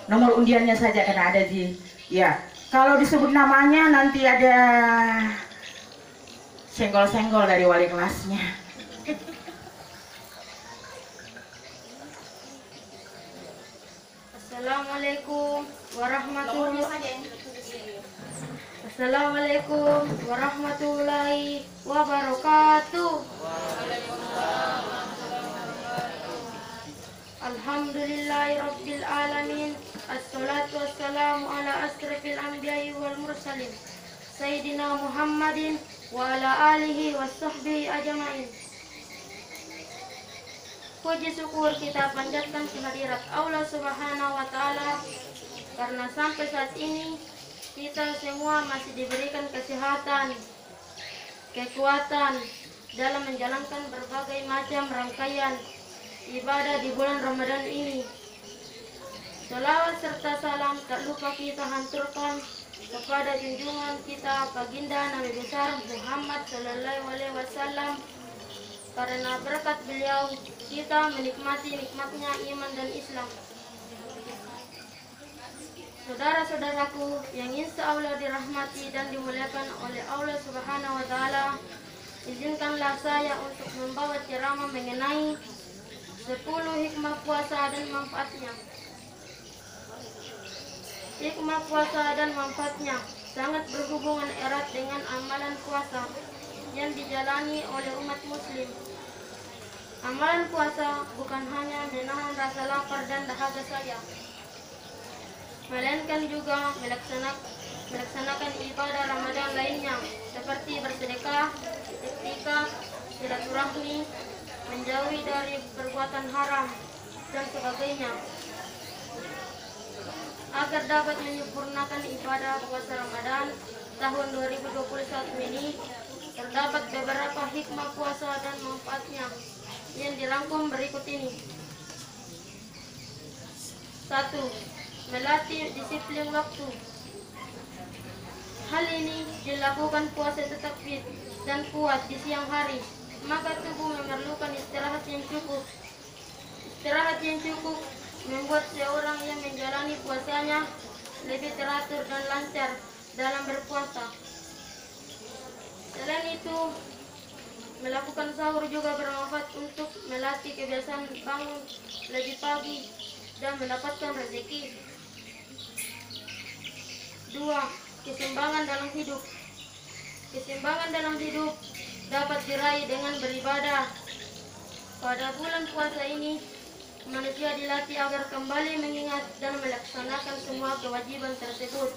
Nomor undiannya saja karena ada di, ya. Kalau disebut namanya nanti ada senggol-senggol dari wali kelasnya. Assalamualaikum warahmatullahi wabarakatuh. Alhamdulillahi rabbil alamin. Assalatu wassalamu ala asrafil anbiya'i wal mursalin Sayyidina Muhammadin wa ala alihi wa sahbihi ajma'in. Puji syukur kita panjatkan kehadirat Allah Subhanahu wa Ta'ala, karena sampai saat ini kita semua masih diberikan kesehatan, kekuatan dalam menjalankan berbagai macam rangkaian ibadah di bulan Ramadan ini. Salawat serta salam tak lupa kita hanturkan kepada junjungan kita baginda Nabi besar Muhammad Sallallahu Alaihi Wasallam. Karena berkat beliau kita menikmati nikmatnya iman dan Islam. Saudara-saudaraku yang insya Allah dirahmati dan dimuliakan oleh Allah Subhanahu wa Ta'ala, izinkanlah saya untuk membawa ceramah mengenai 10 hikmah puasa dan manfaatnya. Hikmah puasa dan manfaatnya sangat berhubungan erat dengan amalan puasa yang dijalani oleh umat muslim. Amalan puasa bukan hanya menahan rasa lapar dan dahaga saja, melainkan juga melaksanakan ibadah Ramadan lainnya seperti bersedekah, iktikaf, silaturahmi, menjauhi dari perbuatan haram dan sebagainya. Agar dapat menyempurnakan ibadah puasa Ramadan tahun 2021 ini, terdapat beberapa hikmah puasa dan manfaatnya yang dirangkum berikut ini. 1. Melatih disiplin waktu. Hal ini dilakukan puasa tetap fit dan kuat di siang hari, maka tubuh memerlukan istirahat yang cukup. Istirahat yang cukup membuat seorang yang menjalani puasanya lebih teratur dan lancar dalam berpuasa. Selain itu, melakukan sahur juga bermanfaat untuk melatih kebiasaan bangun lebih pagi dan mendapatkan rezeki. 2. Keseimbangan dalam hidup. Keseimbangan dalam hidup dapat diraih dengan beribadah. Pada bulan puasa ini, manusia dilatih agar kembali mengingat dan melaksanakan semua kewajiban tersebut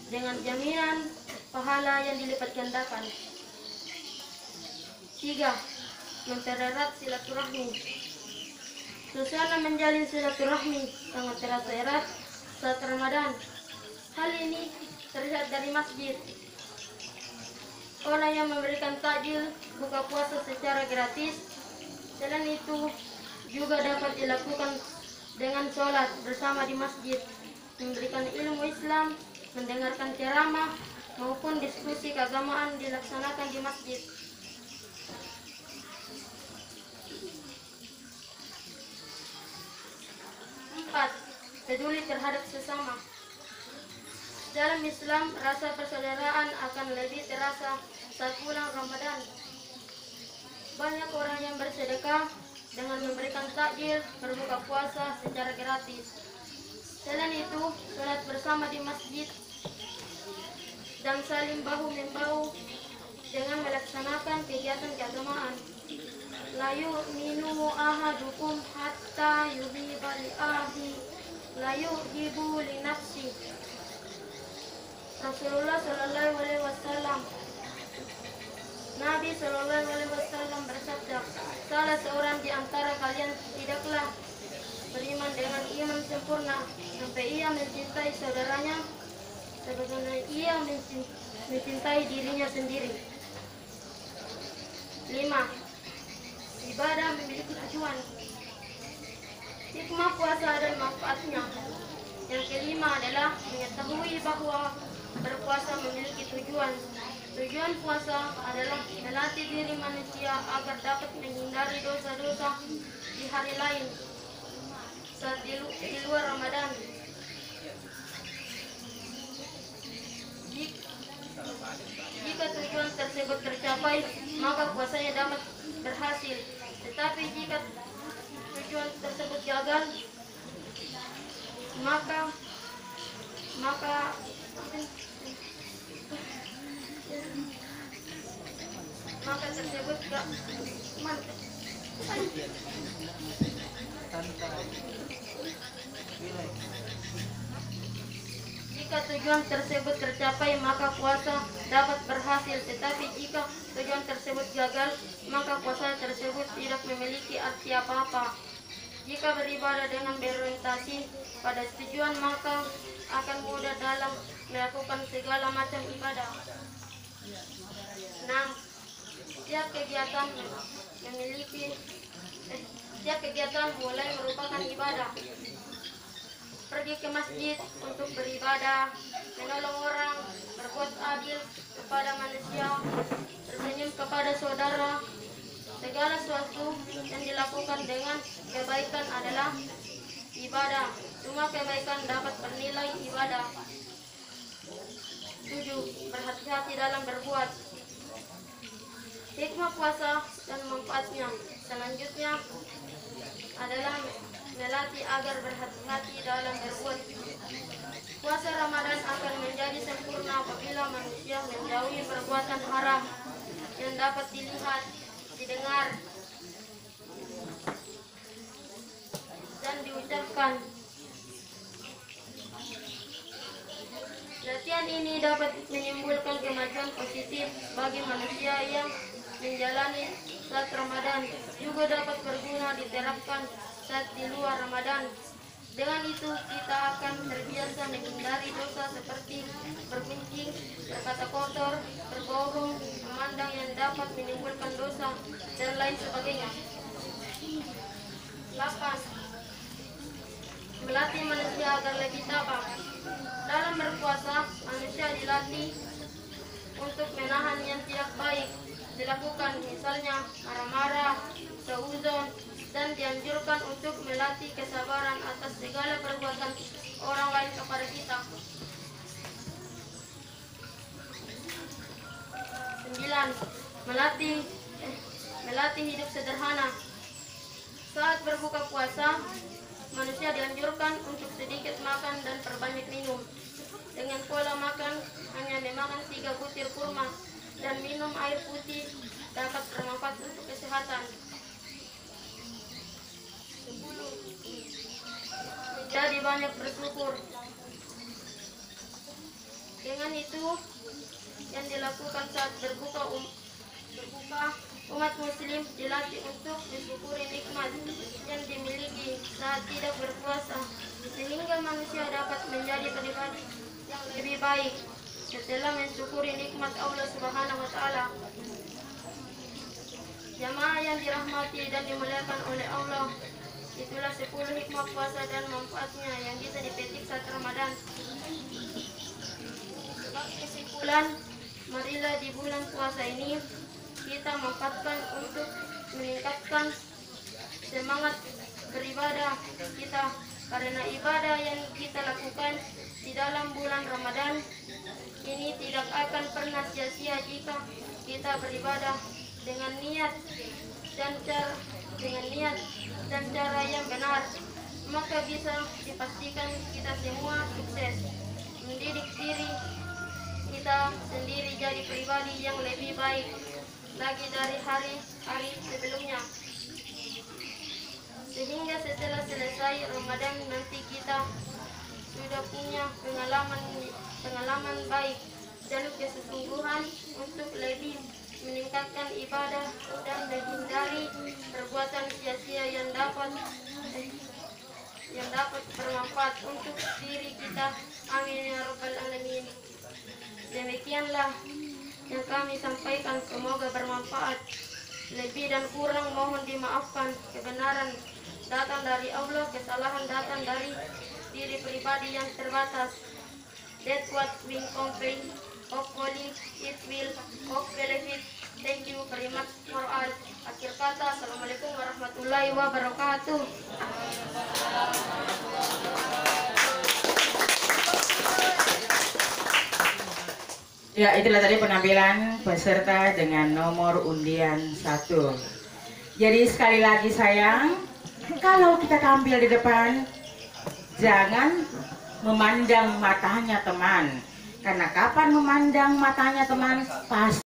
dengan jaminan pahala yang dilipat gandakan. 3. Mempererat silaturahmi. Suasana menjalin silaturahmi sangat terasa erat saat Ramadan. Hal ini terlihat dari masjid. Orang yang memberikan takjil buka puasa secara gratis. Selain itu, juga dapat dilakukan dengan sholat bersama di masjid, memberikan ilmu Islam, mendengarkan ceramah, maupun diskusi keagamaan dilaksanakan di masjid. 4. Peduli terhadap sesama. Dalam Islam, rasa persaudaraan akan lebih terasa saat bulan Ramadan. Banyak orang yang bersedekah dengan memberikan takjil berbuka puasa secara gratis. Selain itu, sholat bersama di masjid dan saling bahu-membahu dengan melaksanakan kegiatan keagamaan. La yu'minu ahadukum hatta yuhibba li akhihi la yuhibbu li nafsi. Rasulullah Sallallahu Alaihi Wasallam, Nabi Sallallahu Alaihi Wasallam bersabda, salah seorang di antara kalian tidaklah beriman dengan iman sempurna sampai ia mencintai saudaranya sebagaimana ia mencintai dirinya sendiri. 5. Ibadah memiliki tujuan. Hikmah puasa dan manfaatnya. Yang kelima adalah mengetahui bahwa berpuasa memiliki tujuan. Tujuan puasa adalah melatih diri manusia agar dapat menghindari dosa-dosa di hari lain saat di luar Ramadan. maka puasanya dapat berhasil. Tetapi jika tujuan tersebut gagal, maka tersebut gak mantap. Jika tujuan tersebut tercapai, maka puasa dapat berhasil. Tetapi jika tujuan tersebut gagal, maka puasa tersebut tidak memiliki arti apa-apa. Jika beribadah dengan berorientasi pada tujuan, maka akan mudah dalam melakukan segala macam ibadah. 6. Setiap kegiatan mulai merupakan ibadah. Pergi ke masjid untuk beribadah, menolong orang, berbuat adil kepada manusia, tersenyum kepada saudara. Segala sesuatu yang dilakukan dengan kebaikan adalah ibadah. Semua kebaikan dapat bernilai ibadah. 7. Berhati-hati dalam berbuat. Hikmah puasa dan manfaatnya selanjutnya adalah melatih agar berhati-hati dalam berbuat. Puasa Ramadan akan menjadi sempurna apabila manusia menjauhi perbuatan haram yang dapat dilihat, didengar, dan diucapkan. Latihan ini dapat menimbulkan kemajuan positif bagi manusia yang menjalani saat Ramadan, juga dapat berguna diterapkan saat di luar Ramadan. Dengan itu kita akan terbiasa menghindari dosa seperti berkencing, berkata kotor, berbohong, memandang yang dapat menimbulkan dosa, dan lain sebagainya. 8. Melatih manusia agar lebih tabah. Dalam berpuasa, manusia dilatih untuk menahan yang tidak baik dilakukan, misalnya marah-marah, seuzon, dan dianjurkan untuk melatih kesabaran atas segala perbuatan orang lain kepada kita. 9. Melatih hidup sederhana. Saat berbuka puasa, manusia dianjurkan untuk sedikit makan dan perbanyak minum. Dengan pola makan hanya memakan 3 butir kurma dan minum air putih dapat bermanfaat untuk kesehatan. 10. Menjadi banyak bersyukur. Dengan itu yang dilakukan saat berbuka, umat muslim dilatih untuk mensyukuri nikmat yang dimiliki saat tidak berpuasa, sehingga manusia dapat menjadi pribadi yang lebih baik setelah mensyukuri nikmat Allah Subhanahu wa Ta'ala. Jamaah yang dirahmati dan dimuliakan oleh Allah, itulah 10 hikmah puasa dan manfaatnya yang bisa dipetik saat Ramadan. Sebagai kesimpulan, marilah di bulan puasa ini kita manfaatkan untuk meningkatkan semangat beribadah kita, karena ibadah yang kita lakukan di dalam bulan Ramadan ini tidak akan pernah sia-sia jika kita beribadah dengan niat dan cara yang benar, maka bisa dipastikan kita semua sukses mendidik diri kita sendiri jadi pribadi yang lebih baik lagi dari hari-hari sebelumnya, sehingga setelah selesai Ramadan nanti kita sudah punya pengalaman baik dan kesungguhan untuk lebih meningkatkan ibadah dan menghindari perbuatan sia-sia yang dapat bermanfaat untuk diri kita. Amin ya rabbal alamin. Demikianlah yang kami sampaikan, semoga bermanfaat. Lebih dan kurang mohon dimaafkan. Kebenaran datang dari Allah, kesalahan datang dari diri pribadi yang terbatas. That's what we complain. Hopefully it will benefit. Thank you very much for all. Akhir kata, assalamualaikum warahmatullahi wabarakatuh. Ya, itulah tadi penampilan peserta dengan nomor undian 1. Jadi sekali lagi sayang, kalau kita tampil di depan, jangan memandang matanya teman. Karena kapan memandang matanya teman, pasti